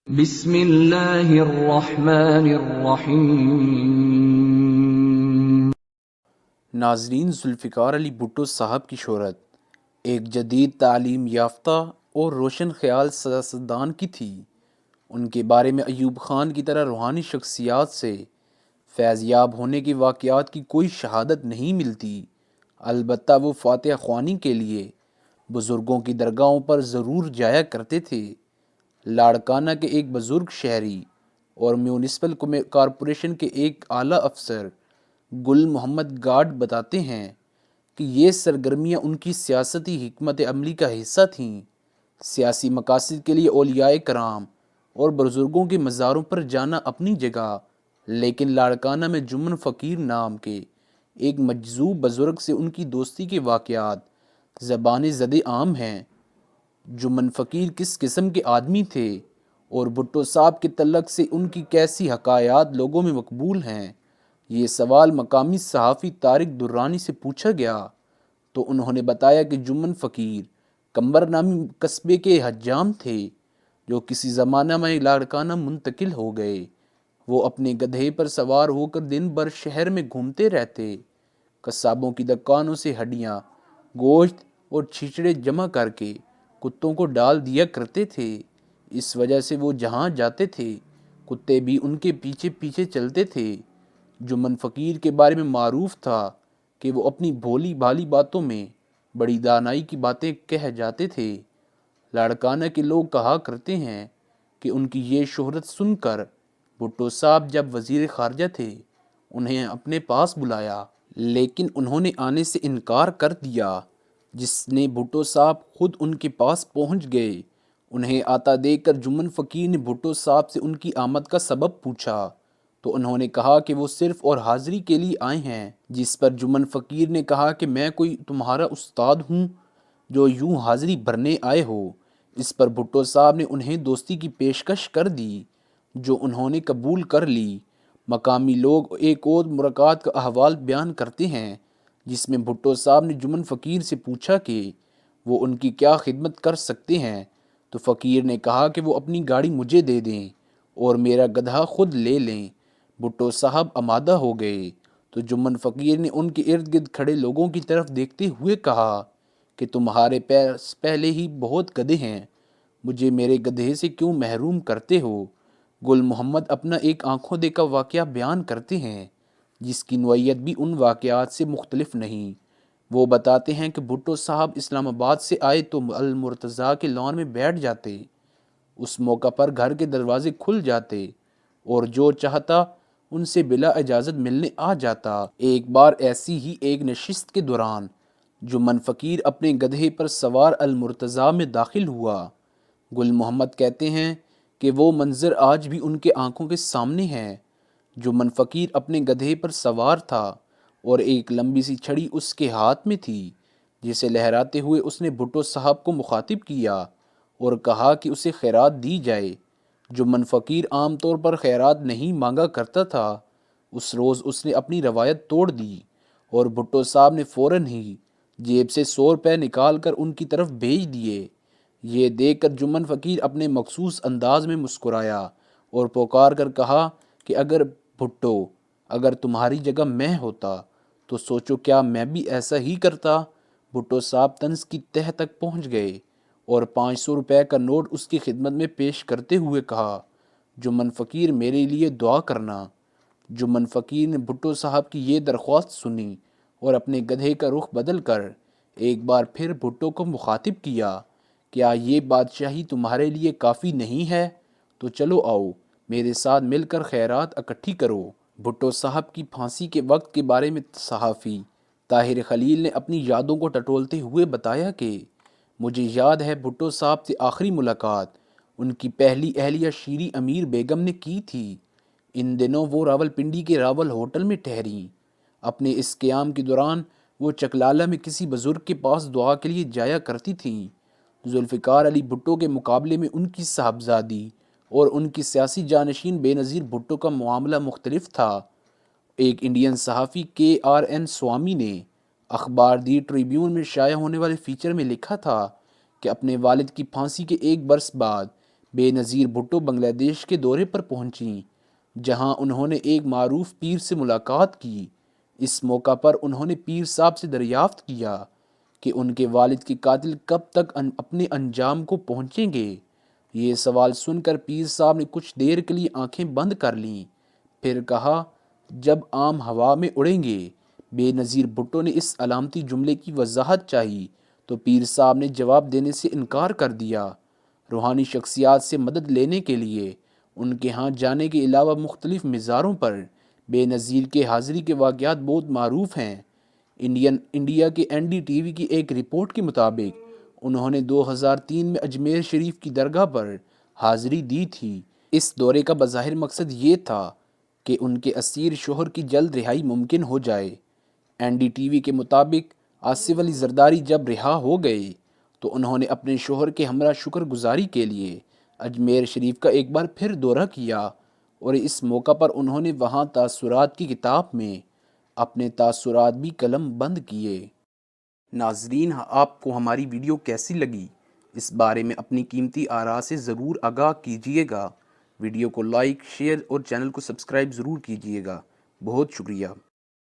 بسم اللہ الرحمن الرحیم۔ ناظرین، ذوالفقار علی بھٹو صاحب کی شہرت ایک جدید تعلیم یافتہ اور روشن خیال سیاستدان کی تھی۔ ان کے بارے میں ایوب خان کی طرح روحانی شخصیات سے فیض یاب ہونے کے واقعات کی کوئی شہادت نہیں ملتی، البتہ وہ فاتحہ خوانی کے لیے بزرگوں کی درگاہوں پر ضرور جایا کرتے تھے۔ لاڑکانہ کے ایک بزرگ شہری اور میونسپل کارپوریشن کے ایک اعلیٰ افسر گل محمد گارڈ بتاتے ہیں کہ یہ سرگرمیاں ان کی سیاسی حکمت عملی کا حصہ تھیں۔ سیاسی مقاصد کے لیے اولیاء کرام اور بزرگوں کے مزاروں پر جانا اپنی جگہ، لیکن لاڑکانہ میں جمن فقیر نام کے ایک مجذوب بزرگ سے ان کی دوستی کے واقعات زبان زد عام ہیں۔ جمن فقیر کس قسم کے آدمی تھے اور بھٹو صاحب کے تعلق سے ان کی کیسی حکایات لوگوں میں مقبول ہیں، یہ سوال مقامی صحافی طارق درانی سے پوچھا گیا تو انہوں نے بتایا کہ جمن فقیر کمبر نامی قصبے کے حجام تھے جو کسی زمانہ میں لاڑکانہ منتقل ہو گئے۔ وہ اپنے گدھے پر سوار ہو کر دن بھر شہر میں گھومتے رہتے، قصابوں کی دکانوں سے ہڈیاں، گوشت اور چھچڑے جمع کر کے کتوں کو ڈال دیا کرتے تھے۔ اس وجہ سے وہ جہاں جاتے تھے کتے بھی ان کے پیچھے پیچھے چلتے تھے۔ جمن فقیر کے بارے میں معروف تھا کہ وہ اپنی بھولی بھالی باتوں میں بڑی دانائی کی باتیں کہہ جاتے تھے۔ لاڑکانہ کے لوگ کہا کرتے ہیں کہ ان کی یہ شہرت سن کر بھٹو صاحب جب وزیر خارجہ تھے انہیں اپنے پاس بلایا، لیکن انہوں نے آنے سے انکار کر دیا، جس نے بھٹو صاحب خود ان کے پاس پہنچ گئے۔ انہیں آتا دیکھ کر جمن فقیر نے بھٹو صاحب سے ان کی آمد کا سبب پوچھا تو انہوں نے کہا کہ وہ صرف اور حاضری کے لیے آئے ہیں، جس پر جمن فقیر نے کہا کہ میں کوئی تمہارا استاد ہوں جو یوں حاضری بھرنے آئے ہو؟ اس پر بھٹو صاحب نے انہیں دوستی کی پیشکش کر دی جو انہوں نے قبول کر لی۔ مقامی لوگ ایک اور ملاقات کا احوال بیان کرتے ہیں جس میں بھٹو صاحب نے جمن فقیر سے پوچھا کہ وہ ان کی کیا خدمت کر سکتے ہیں، تو فقیر نے کہا کہ وہ اپنی گاڑی مجھے دے دیں اور میرا گدھا خود لے لیں۔ بھٹو صاحب آمادہ ہو گئے تو جمن فقیر نے ان کے ارد گرد کھڑے لوگوں کی طرف دیکھتے ہوئے کہا کہ تمہارے پاس پہلے ہی بہت گدھے ہیں، مجھے میرے گدھے سے کیوں محروم کرتے ہو؟ گل محمد اپنا ایک آنکھوں دیکھا واقعہ بیان کرتے ہیں جس کی نوعیت بھی ان واقعات سے مختلف نہیں۔ وہ بتاتے ہیں کہ بھٹو صاحب اسلام آباد سے آئے تو المرتضیٰ کے لان میں بیٹھ جاتے۔ اس موقع پر گھر کے دروازے کھل جاتے اور جو چاہتا ان سے بلا اجازت ملنے آ جاتا۔ ایک بار ایسی ہی ایک نشست کے دوران جمن فقیر اپنے گدھے پر سوار المرتضیٰ میں داخل ہوا۔ گل محمد کہتے ہیں کہ وہ منظر آج بھی ان کے آنکھوں کے سامنے ہے۔ جمن فقیر اپنے گدھے پر سوار تھا اور ایک لمبی سی چھڑی اس کے ہاتھ میں تھی جسے لہراتے ہوئے اس نے بھٹو صاحب کو مخاطب کیا اور کہا کہ اسے خیرات دی جائے۔ جمن فقیر عام طور پر خیرات نہیں مانگا کرتا تھا۔ اس روز اس نے اپنی روایت توڑ دی اور بھٹو صاحب نے فوراً ہی جیب سے 100 روپے نکال کر ان کی طرف بھیج دیے۔ یہ دیکھ کر جمن فقیر اپنے مخصوص انداز میں مسکرایا اور پکار کر کہا کہ اگر تمہاری جگہ میں ہوتا تو سوچو کیا میں بھی ایسا ہی کرتا۔ بھٹو صاحب طنز کی تہہ تک پہنچ گئے اور 500 روپے کا نوٹ اس کی خدمت میں پیش کرتے ہوئے کہا، جمن فقیر میرے لیے دعا کرنا۔ جمن فقیر نے بھٹو صاحب کی یہ درخواست سنی اور اپنے گدھے کا رخ بدل کر ایک بار پھر بھٹو کو مخاطب کیا، کیا یہ بادشاہی تمہارے لیے کافی نہیں ہے؟ تو چلو آؤ میرے ساتھ مل کر خیرات اکٹھی کرو۔ بھٹو صاحب کی پھانسی کے وقت کے بارے میں صحافی طاہر خلیل نے اپنی یادوں کو ٹٹولتے ہوئے بتایا کہ مجھے یاد ہے بھٹو صاحب سے آخری ملاقات ان کی پہلی اہلیہ شیریں امیر بیگم نے کی تھی۔ ان دنوں وہ راولپنڈی کے راول ہوٹل میں ٹھہریں۔ اپنے اس قیام کے دوران وہ چکلالہ میں کسی بزرگ کے پاس دعا کے لیے جایا کرتی تھیں۔ ذوالفقار علی بھٹو کے مقابلے میں ان کی صاحبزادی اور ان کی سیاسی جانشین بے نظیر بھٹو کا معاملہ مختلف تھا۔ ایک انڈین صحافی KRN سوامی نے اخبار دی ٹریبیون میں شائع ہونے والے فیچر میں لکھا تھا کہ اپنے والد کی پھانسی کے 1 برس بعد بے نظیر بھٹو بنگلہ دیش کے دورے پر پہنچیں، جہاں انہوں نے ایک معروف پیر سے ملاقات کی۔ اس موقع پر انہوں نے پیر صاحب سے دریافت کیا کہ ان کے والد کے قاتل کب تک اپنے انجام کو پہنچیں گے۔ یہ سوال سن کر پیر صاحب نے کچھ دیر کے لیے آنکھیں بند کر لیں، پھر کہا، جب عام ہوا میں اڑیں گے۔ بے نظیر بھٹو نے اس علامتی جملے کی وضاحت چاہی تو پیر صاحب نے جواب دینے سے انکار کر دیا۔ روحانی شخصیات سے مدد لینے کے لیے ان کے ہاں جانے کے علاوہ مختلف مزاروں پر بے نظیر کے حاضری کے واقعات بہت معروف ہیں۔ انڈیا کے NDTV کی ایک رپورٹ کے مطابق انہوں نے 2003 میں اجمیر شریف کی درگاہ پر حاضری دی تھی۔ اس دورے کا بظاہر مقصد یہ تھا کہ ان کے اسیر شوہر کی جلد رہائی ممکن ہو جائے۔ NDTV کے مطابق آصف علی زرداری جب رہا ہو گئے تو انہوں نے اپنے شوہر کے ہمراہ شکر گزاری کے لیے اجمیر شریف کا ایک بار پھر دورہ کیا، اور اس موقع پر انہوں نے وہاں تاثرات کی کتاب میں اپنے تاثرات بھی قلم بند کیے۔ ناظرین، آپ کو ہماری ویڈیو کیسی لگی؟ اس بارے میں اپنی قیمتی آراء سے ضرور آگاہ کیجیے گا۔ ویڈیو کو لائک، شیئر اور چینل کو سبسکرائب ضرور کیجیے گا۔ بہت شکریہ۔